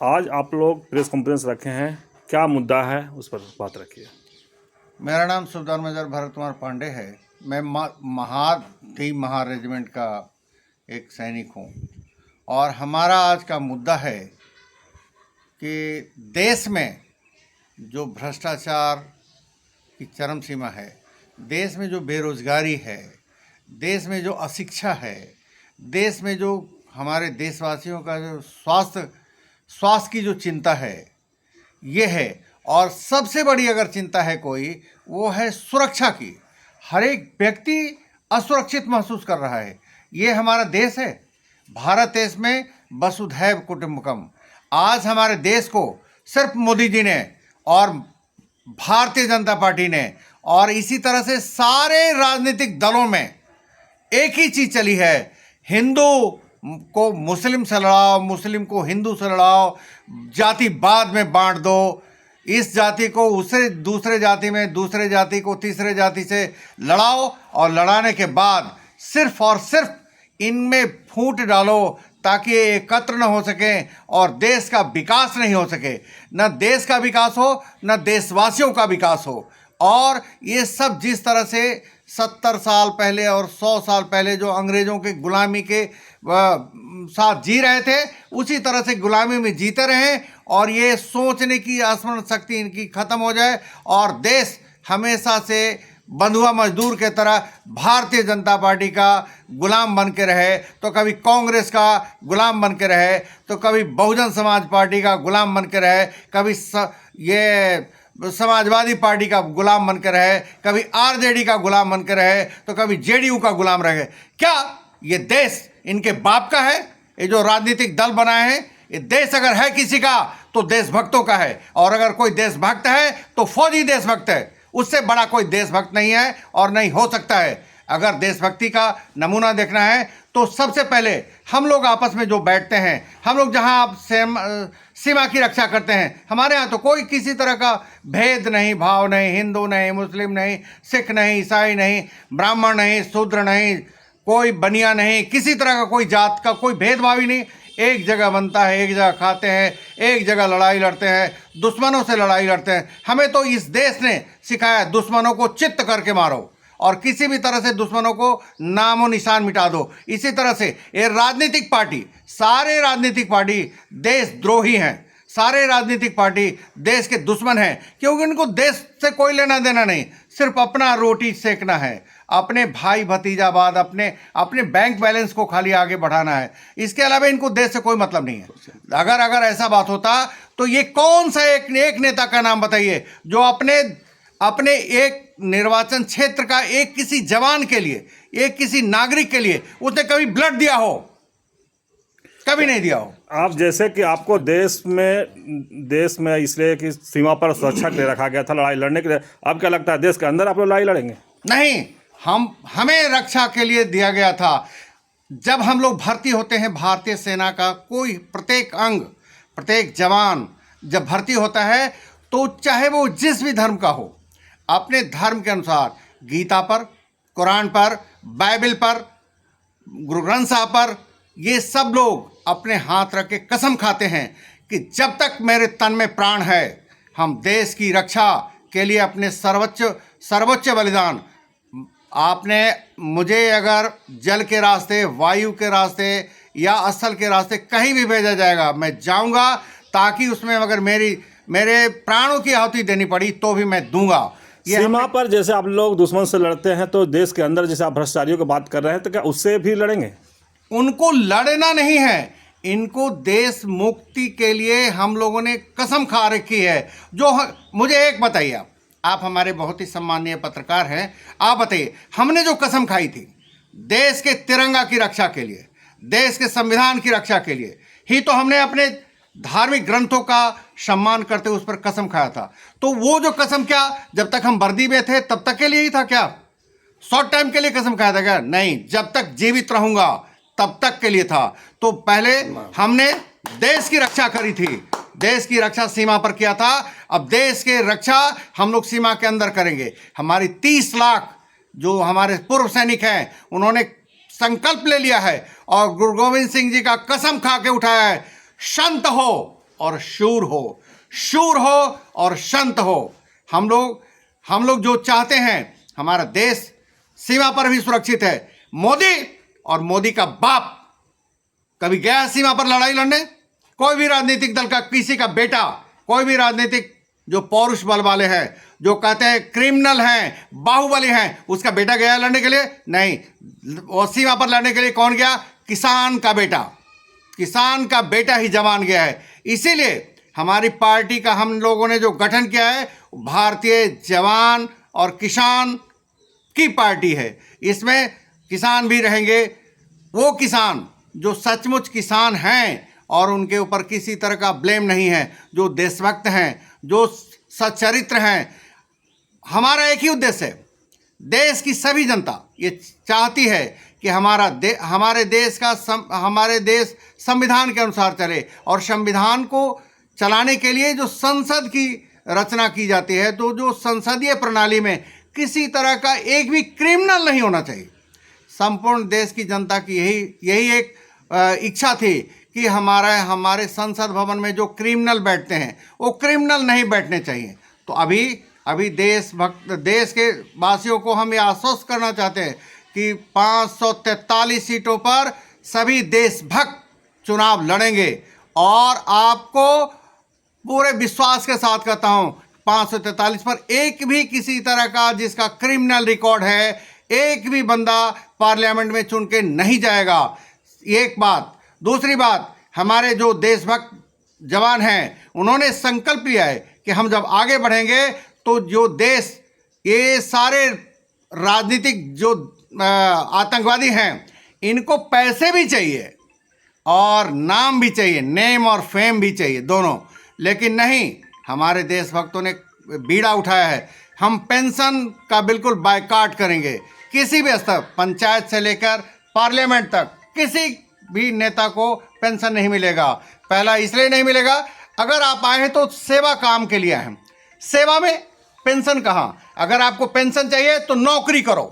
आज आप लोग प्रेस कॉन्फ्रेंस रखे हैं, क्या मुद्दा है उस पर बात रखिए। मेरा नाम सूबेदार मेजर भरत कुमार पांडे है। मैं महा रेजिमेंट का एक सैनिक हूँ और हमारा आज का मुद्दा है कि देश में जो भ्रष्टाचार की चरम सीमा है, देश में जो बेरोजगारी है, देश में जो अशिक्षा है, देश में जो हमारे देशवासियों का जो स्वास्थ्य की जो चिंता है, ये है। और सबसे बड़ी अगर चिंता है कोई, वो है सुरक्षा की। हर एक व्यक्ति असुरक्षित महसूस कर रहा है। ये हमारा देश है। भारत देश में वसुधैव कुटुंबकम। आज हमारे देश को सिर्फ मोदी जी ने और भारतीय जनता पार्टी ने और इसी तरह से सारे राजनीतिक दलों में एक ही चीज़ चली है, हिंदू को मुस्लिम से लड़ाओ, मुस्लिम को हिंदू से लड़ाओ, जातिवाद में बांट दो, इस जाति को उससे दूसरे जाति में, दूसरे जाति को तीसरे जाति से लड़ाओ और लड़ाने के बाद सिर्फ और सिर्फ इनमें फूट डालो ताकि ये एकत्र न हो सकें और देश का विकास नहीं हो सके। न देश का विकास हो, न देशवासियों का विकास हो। और ये सब जिस तरह से 70 साल पहले और 100 साल पहले जो अंग्रेज़ों के गुलामी के साथ जी रहे थे, उसी तरह से गुलामी में जीते रहें और ये सोचने की स्मरण शक्ति इनकी ख़त्म हो जाए और देश हमेशा से बंधुआ मजदूर के तरह भारतीय जनता पार्टी का गुलाम बन के रहे, तो कभी कांग्रेस का गुलाम बन के रहे, तो कभी बहुजन समाज पार्टी का गुलाम बन के रहे, कभी ये समाजवादी पार्टी का गुलाम बन के रहे, कभी आरजेडी का गुलाम बन के रहे, तो कभी जेडीयू का गुलाम रहे। क्या ये देश इनके बाप का है? ये जो राजनीतिक दल बनाए हैं, ये देश अगर है किसी का तो देशभक्तों का है। और अगर कोई देशभक्त है तो फौजी देशभक्त है। उससे बड़ा कोई देशभक्त नहीं है और नहीं हो सकता है। अगर देशभक्ति का नमूना देखना है तो सबसे पहले हम लोग आपस में जो बैठते हैं, हम लोग जहां आप सीमा की रक्षा करते हैं, हमारे यहाँ तो कोई किसी तरह का भेद नहीं, भाव नहीं, हिंदू नहीं, मुस्लिम नहीं, सिख नहीं, ईसाई नहीं, ब्राह्मण नहीं, शूद्र नहीं, कोई बनिया नहीं, किसी तरह का कोई जात का कोई भेदभाव ही नहीं। एक जगह बनता है, एक जगह खाते हैं, एक जगह लड़ाई लड़ते हैं, दुश्मनों से लड़ाई लड़ते हैं। हमें तो इस देश ने सिखाया दुश्मनों को चित्त करके मारो और किसी भी तरह से दुश्मनों को नामो निशान मिटा दो। इसी तरह से ये राजनीतिक पार्टी, सारे राजनीतिक पार्टी देशद्रोही हैं, सारे राजनीतिक पार्टी देश के दुश्मन हैं, क्योंकि उनको देश से कोई लेना देना नहीं, सिर्फ अपना रोटी सेकना है, अपने भाई भतीजावाद, अपने बैंक बैलेंस को खाली आगे बढ़ाना है। इसके अलावा इनको देश से कोई मतलब नहीं है। अगर ऐसा बात होता तो ये कौन सा एक नेता का नाम बताइए जो अपने एक निर्वाचन क्षेत्र का एक किसी जवान के लिए, एक किसी नागरिक के लिए उसने कभी ब्लड दिया हो? कभी नहीं दिया हो। आप जैसे कि आपको देश में इसलिए कि सीमा पर सुरक्षा के लिए रखा गया था, लड़ाई लड़ने के लिए, अब क्या लगता है देश के अंदर आप लोग लड़ाई लड़ेंगे? नहीं, हमें रक्षा के लिए दिया गया था। जब हम लोग भर्ती होते हैं, भारतीय सेना का कोई प्रत्येक अंग, प्रत्येक जवान जब भर्ती होता है तो चाहे वो जिस भी धर्म का हो, अपने धर्म के अनुसार गीता पर, कुरान पर, बाइबल पर, गुरु ग्रंथ साहब पर, ये सब लोग अपने हाथ रख के कसम खाते हैं कि जब तक मेरे तन में प्राण है, हम देश की रक्षा के लिए अपने सर्वोच्च बलिदान। आपने मुझे अगर जल के रास्ते, वायु के रास्ते या स्थल के रास्ते कहीं भी भेजा जाएगा, मैं जाऊंगा, ताकि उसमें अगर मेरे प्राणों की आहुति देनी पड़ी तो भी मैं दूंगा। सीमा पर जैसे आप लोग दुश्मन से लड़ते हैं, तो देश के अंदर जैसे आप भ्रष्टाचारियों की बात कर रहे हैं, तो क्या उससे भी लड़ेंगे? उनको लड़ना नहीं है, इनको देश मुक्ति के लिए हम लोगों ने कसम खा रखी है। मुझे एक बताइए, आप हमारे बहुत ही सम्मानीय पत्रकार हैं, आप बताइए, हमने जो कसम खाई थी देश के तिरंगा की रक्षा के लिए, देश के संविधान की रक्षा के लिए ही तो हमने अपने धार्मिक ग्रंथों का सम्मान करते उस पर कसम खाया था। तो वो जो कसम, क्या जब तक हम वर्दी में थे तब तक के लिए ही था? क्या शॉर्ट टाइम के लिए कसम खाया था? क्या नहीं, जब तक जीवित रहूंगा तब तक के लिए था। तो पहले हमने देश की रक्षा करी थी, देश की रक्षा सीमा पर किया था। अब देश की रक्षा हम लोग सीमा के अंदर करेंगे। हमारी 30 लाख जो हमारे पूर्व सैनिक हैं, उन्होंने संकल्प ले लिया है और गुरु गोविंद सिंह जी का कसम खा के उठाया है, संत हो और शूर हो और संत हो। हम लोग जो चाहते हैं हमारा देश सीमा पर भी सुरक्षित है। मोदी और मोदी का बाप कभी गया है सीमा पर लड़ाई लड़ने? कोई भी राजनीतिक दल का किसी का बेटा, कोई भी राजनीतिक जो पौरुष बल वाले हैं, जो कहते हैं क्रिमिनल हैं, बाहुबली हैं, उसका बेटा गया लड़ने के लिए? नहीं। वो सीमा पर लड़ने के लिए कौन गया? किसान का बेटा। किसान का बेटा ही जवान गया है। इसीलिए हमारी पार्टी का हम लोगों ने जो गठन किया है भारतीय जवान और किसान की पार्टी है। इसमें किसान भी रहेंगे, वो किसान जो सचमुच किसान हैं और उनके ऊपर किसी तरह का ब्लेम नहीं है, जो देशभक्त हैं, जो सच्चरित्र हैं। हमारा एक ही उद्देश्य है, देश की सभी जनता ये चाहती है कि हमारे देश संविधान के अनुसार चले, और संविधान को चलाने के लिए जो संसद की रचना की जाती है, तो जो संसदीय प्रणाली में किसी तरह का एक भी क्रिमिनल नहीं होना चाहिए। संपूर्ण देश की जनता की यही एक इच्छा थी कि हमारे संसद भवन में जो क्रिमिनल बैठते हैं वो क्रिमिनल नहीं बैठने चाहिए। तो अभी देश के वासियों को हम ये आश्वस्त करना चाहते हैं कि 543 सीटों पर सभी देशभक्त चुनाव लड़ेंगे, और आपको पूरे विश्वास के साथ कहता हूँ 543 पर एक भी किसी तरह का जिसका क्रिमिनल रिकॉर्ड है, एक भी बंदा पार्लियामेंट में चुन के नहीं जाएगा। एक बात। दूसरी बात, हमारे जो देशभक्त जवान हैं उन्होंने संकल्प लिया है कि हम जब आगे बढ़ेंगे तो जो देश, ये सारे राजनीतिक जो आतंकवादी हैं इनको पैसे भी चाहिए और नाम भी चाहिए, नेम और फेम भी चाहिए, दोनों। लेकिन नहीं, हमारे देशभक्तों ने बीड़ा उठाया है। हम पेंशन का बिल्कुल बायकॉट करेंगे। किसी भी स्तर, पंचायत से लेकर पार्लियामेंट तक, किसी भी नेता को पेंशन नहीं मिलेगा। पहला इसलिए नहीं मिलेगा, अगर आप आए हैं तो सेवा काम के लिए आए हैं। सेवा में पेंशन कहाँ? अगर आपको पेंशन चाहिए तो नौकरी करो,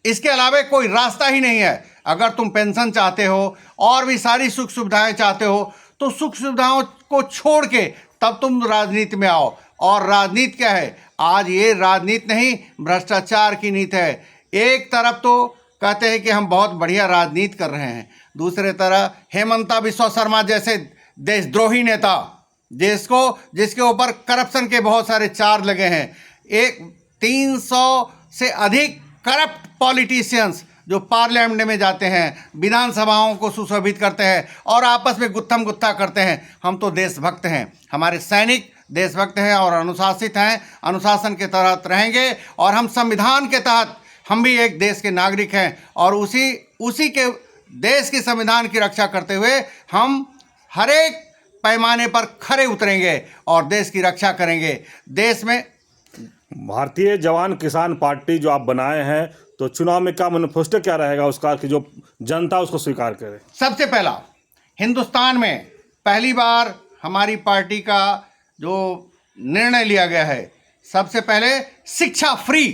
इसके अलावा कोई रास्ता ही नहीं है। अगर तुम पेंशन चाहते हो और भी सारी सुख सुविधाएं चाहते हो तो सुख सुविधाओं को छोड़ के तब तुम राजनीति में आओ। और राजनीति क्या है? आज ये राजनीति नहीं, भ्रष्टाचार की नीति है। एक तरफ तो कहते हैं कि हम बहुत बढ़िया राजनीति कर रहे हैं, दूसरे तरह हेमंता बिस्वा शर्मा जैसे देशद्रोही नेता, जिसके ऊपर करप्शन के बहुत सारे चार्ज लगे हैं, 300 से अधिक करप्ट पॉलिटिशियंस जो पार्लियामेंट में जाते हैं, विधानसभाओं को सुशोभित करते हैं और आपस में गुत्थम गुत्था करते हैं। हम तो देशभक्त हैं, हमारे सैनिक देशभक्त हैं और अनुशासित हैं, अनुशासन के तहत रहेंगे। और हम संविधान के तहत, हम भी एक देश के नागरिक हैं और उसी के देश के संविधान की रक्षा करते हुए हम हर एक पैमाने पर खरे उतरेंगे और देश की रक्षा करेंगे। देश में भारतीय जवान किसान पार्टी जो आप बनाए हैं, तो चुनाव में क्या मैनिफेस्टो क्या रहेगा उसका कि जो जनता उसको स्वीकार करे? सबसे पहला, हिंदुस्तान में पहली बार हमारी पार्टी का जो निर्णय लिया गया है, सबसे पहले शिक्षा फ्री।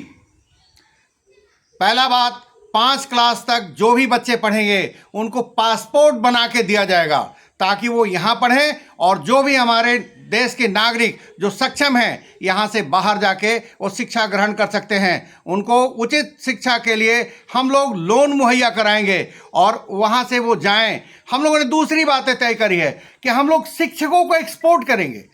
पहला बात, 5 क्लास तक जो भी बच्चे पढ़ेंगे उनको पासपोर्ट बना के दिया जाएगा ताकि वो यहाँ पढ़ें, और जो भी हमारे देश के नागरिक जो सक्षम हैं यहाँ से बाहर जाके वो शिक्षा ग्रहण कर सकते हैं। उनको उचित शिक्षा के लिए हम लोग लोन मुहैया कराएंगे और वहाँ से वो जाएं। हम लोगों ने दूसरी बातें तय करी है कि हम लोग शिक्षकों को एक्सपोर्ट करेंगे।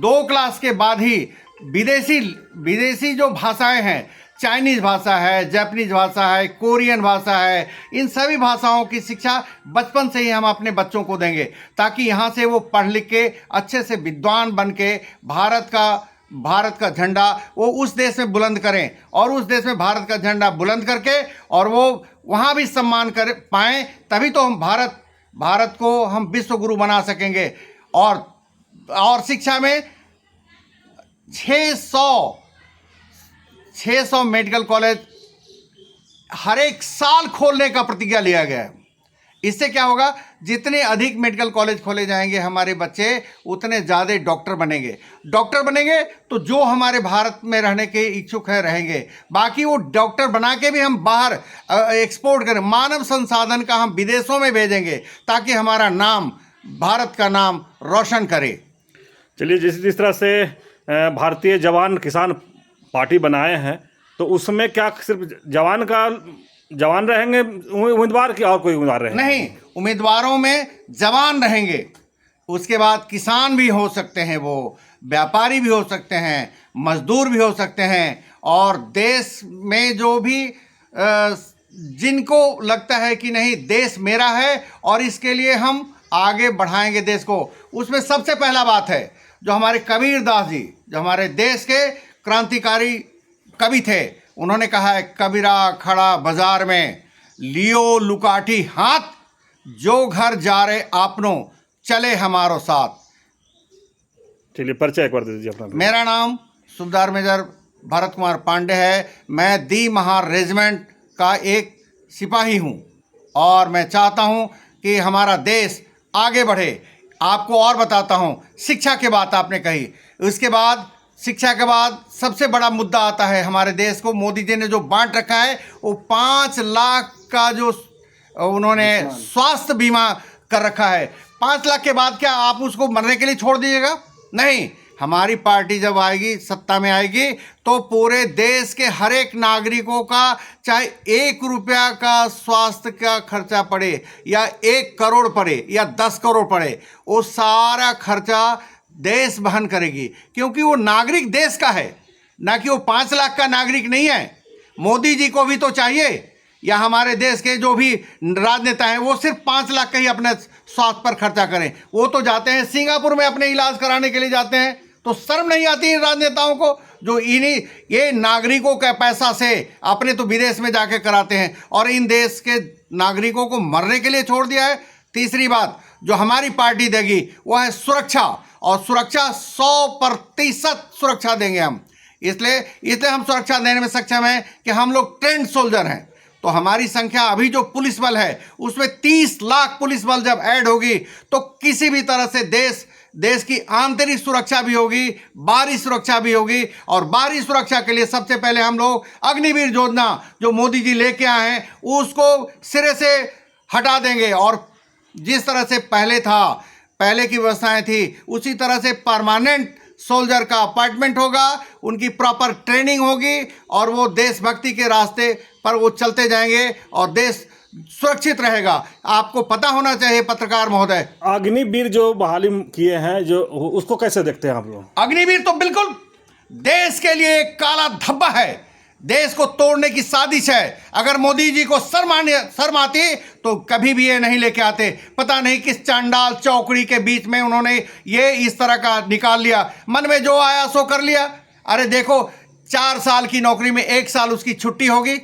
2 क्लास के बाद ही विदेशी जो भाषाएं हैं, चाइनीज़ भाषा है, जापानीज भाषा है, कोरियन भाषा है, इन सभी भाषाओं की शिक्षा बचपन से ही हम अपने बच्चों को देंगे ताकि यहाँ से वो पढ़ लिख के अच्छे से विद्वान बन के भारत का झंडा वो उस देश में बुलंद करें, और उस देश में भारत का झंडा बुलंद करके और वो वहाँ भी सम्मान कर पाएँ। तभी तो हम भारत को हम विश्व गुरु बना सकेंगे। और शिक्षा में 600 मेडिकल कॉलेज हर एक साल खोलने का प्रतिज्ञा लिया गया है। इससे क्या होगा, जितने अधिक मेडिकल कॉलेज खोले जाएंगे हमारे बच्चे उतने ज़्यादा डॉक्टर बनेंगे तो जो हमारे भारत में रहने के इच्छुक है रहेंगे, बाकी वो डॉक्टर बना के भी हम बाहर एक्सपोर्ट करें। मानव संसाधन का हम विदेशों में भेजेंगे ताकि हमारा नाम भारत का नाम रोशन करे। चलिए, जिस तरह से भारतीय जवान किसान पार्टी बनाए हैं, तो उसमें क्या सिर्फ जवान रहेंगे उम्मीदवार की, और कोई उम्मीदवार रहेंगे? नहीं, उम्मीदवारों में जवान रहेंगे, उसके बाद किसान भी हो सकते हैं, वो व्यापारी भी हो सकते हैं, मजदूर भी हो सकते हैं, और देश में जो भी जिनको लगता है कि नहीं देश मेरा है और इसके लिए हम आगे बढ़ाएंगे देश को, उसमें सबसे पहला बात है जो हमारे कबीर दास जी, जो हमारे देश के क्रांतिकारी कवि थे, उन्होंने कहा है, कबीरा खड़ा बाजार में लियो लुकाठी हाथ, जो घर जा रहे आपनो चले हमारो साथ। चलिए, परिचय एक बार दे दीजिए अपना। मेरा नाम सूबेदार मेजर भरत कुमार पांडे है। मैं दी महार रेजिमेंट का एक सिपाही हूं और मैं चाहता हूं कि हमारा देश आगे बढ़े। आपको और बताता हूं, शिक्षा की बात आपने कही, उसके बाद शिक्षा के बाद सबसे बड़ा मुद्दा आता है हमारे देश को। मोदी जी ने जो बांट रखा है वो 5 लाख का जो उन्होंने स्वास्थ्य बीमा कर रखा है। 5 लाख के बाद क्या आप उसको मरने के लिए छोड़ दीजिएगा? नहीं, हमारी पार्टी जब आएगी, सत्ता में आएगी, तो पूरे देश के हर एक नागरिकों का चाहे 1 रुपया का स्वास्थ्य का खर्चा पड़े या 1 करोड़ पड़े या 10 करोड़ पड़े, वो सारा खर्चा देश वहन करेगी, क्योंकि वो नागरिक देश का है, ना कि वो 5 लाख का नागरिक नहीं है। मोदी जी को भी तो चाहिए, या हमारे देश के जो भी राजनेता हैं वो सिर्फ 5 लाख का ही अपने स्वास्थ्य पर खर्चा करें। वो तो जाते हैं सिंगापुर में अपने इलाज कराने के लिए जाते हैं, तो शर्म नहीं आती इन राजनेताओं को जो इन्हीं ये नागरिकों के पैसा से अपने तो विदेश में जाके कराते हैं और इन देश के नागरिकों को मरने के लिए छोड़ दिया है। तीसरी बात जो हमारी पार्टी देगी वो है सुरक्षा, और सुरक्षा 100% सुरक्षा देंगे हम। इसलिए हम सुरक्षा देने में सक्षम हैं कि हम लोग ट्रेंड सोल्जर हैं। तो हमारी संख्या अभी जो पुलिस बल है उसमें 30 लाख पुलिस बल जब ऐड होगी तो किसी भी तरह से देश की आंतरिक सुरक्षा भी होगी, बाहरी सुरक्षा भी होगी। और बाहरी सुरक्षा के लिए सबसे पहले हम लोग अग्निवीर योजना जो मोदी जी लेके आए हैं उसको सिरे से हटा देंगे, और जिस तरह से पहले की व्यवस्थाएं थी उसी तरह से परमानेंट सोल्जर का अपॉइंटमेंट होगा, उनकी प्रॉपर ट्रेनिंग होगी और वो देशभक्ति के रास्ते पर वो चलते जाएंगे और देश सुरक्षित रहेगा। आपको पता होना चाहिए पत्रकार महोदय, अग्निवीर जो बहाली किए हैं, जो उसको कैसे देखते हैं आप लोग? अग्निवीर तो बिल्कुल देश के लिए एक काला धब्बा है, देश को तोड़ने की साजिश है। अगर मोदी जी को शर्म आती तो कभी भी ये नहीं लेके आते। पता नहीं किस चांडाल चौकड़ी के बीच में उन्होंने ये इस तरह का निकाल लिया, मन में जो आया सो कर लिया। अरे देखो, 4 साल की नौकरी में 1 साल उसकी छुट्टी होगी,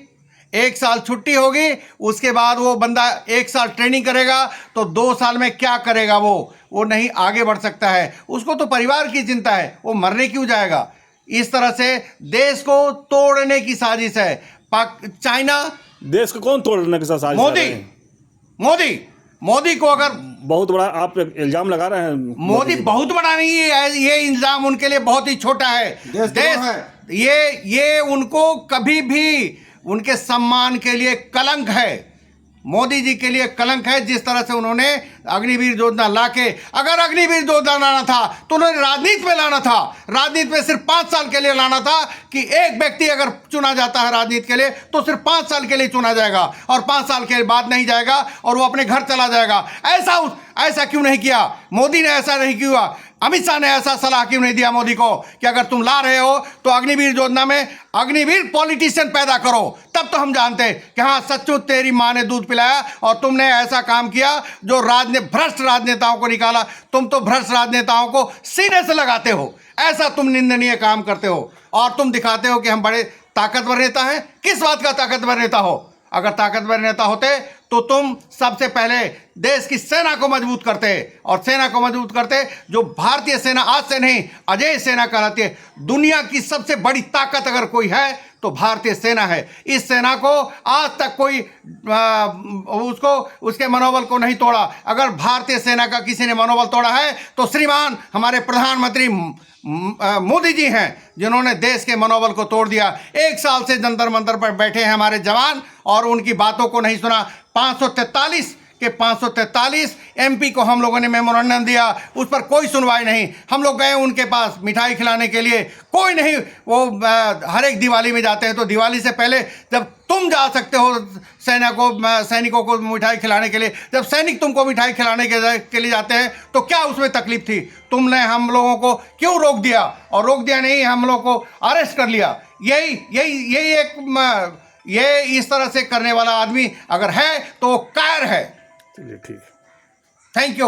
1 साल छुट्टी होगी, उसके बाद वो बंदा 1 साल ट्रेनिंग करेगा तो 2 साल में क्या करेगा? वो नहीं आगे बढ़ सकता है, उसको तो परिवार की चिंता है, वो मरने क्यों जाएगा? इस तरह से देश को तोड़ने की साजिश है। चाइना देश को कौन तोड़ने की साजिश? मोदी को अगर बहुत बड़ा आप इल्जाम लगा रहे हैं। मोदी बहुत बड़ा नहीं है, ये इल्जाम उनके लिए बहुत ही छोटा है। देश ये उनको कभी भी उनके सम्मान के लिए कलंक है, मोदी जी के लिए कलंक है। जिस तरह से उन्होंने अग्निवीर योजना लाके, अगर अग्निवीर योजना लाना था तो उन्होंने राजनीति में लाना था, राजनीति में सिर्फ 5 साल के लिए लाना था कि एक व्यक्ति अगर चुना जाता है राजनीति के लिए तो सिर्फ 5 साल के लिए चुना जाएगा और 5 साल के बाद नहीं जाएगा और वो अपने घर चला जाएगा। ऐसा क्यों नहीं किया? मोदी ने ऐसा नहीं किया, अमित शाह ने ऐसा सलाह क्यों नहीं दिया मोदी को कि अगर तुम ला रहे हो तो अग्निवीर योजना में अग्निवीर पॉलिटिशियन पैदा करो? तब तो हम जानते कि हाँ सचमुच तेरी माँ ने दूध पिलाया और तुमने ऐसा काम किया जो भ्रष्ट राजनेताओं को निकाला। तुम तो भ्रष्ट राजनेताओं को सीने से लगाते हो, ऐसा तुम निंदनीय काम करते हो और तुम दिखाते हो कि हम बड़े ताकतवर नेता हैं। किस बात का ताकतवर नेता हो? अगर ताकतवर नेता होते तो तुम सबसे पहले देश की सेना को मजबूत करते, और सेना को मजबूत करते जो भारतीय सेना आज से नहीं अजेय सेना कहलाती है। दुनिया की सबसे बड़ी ताकत अगर कोई है तो भारतीय सेना है। इस सेना को आज तक कोई उसके मनोबल को नहीं तोड़ा। अगर भारतीय सेना का किसी ने मनोबल तोड़ा है तो श्रीमान हमारे प्रधानमंत्री मोदी जी हैं, जिन्होंने देश के मनोबल को तोड़ दिया। 1 साल से जंतर मंतर पर बैठे हैं हमारे जवान और उनकी बातों को नहीं सुना। 543 कि 543 एमपी को हम लोगों ने मेमोरेंडम दिया, उस पर कोई सुनवाई नहीं। हम लोग गए उनके पास मिठाई खिलाने के लिए, कोई नहीं। वो हर एक दिवाली में जाते हैं, तो दिवाली से पहले जब तुम जा सकते हो सैनिकों को मिठाई खिलाने के लिए, जब सैनिक तुमको मिठाई खिलाने के लिए जाते हैं, तो क्या उसमें तकलीफ थी? तुमने हम लोगों को क्यों रोक दिया? और रोक दिया नहीं, हम लोग को अरेस्ट कर लिया। ये इस तरह से करने वाला आदमी अगर है तो कायर है। चलिए ठीक है। Thank you.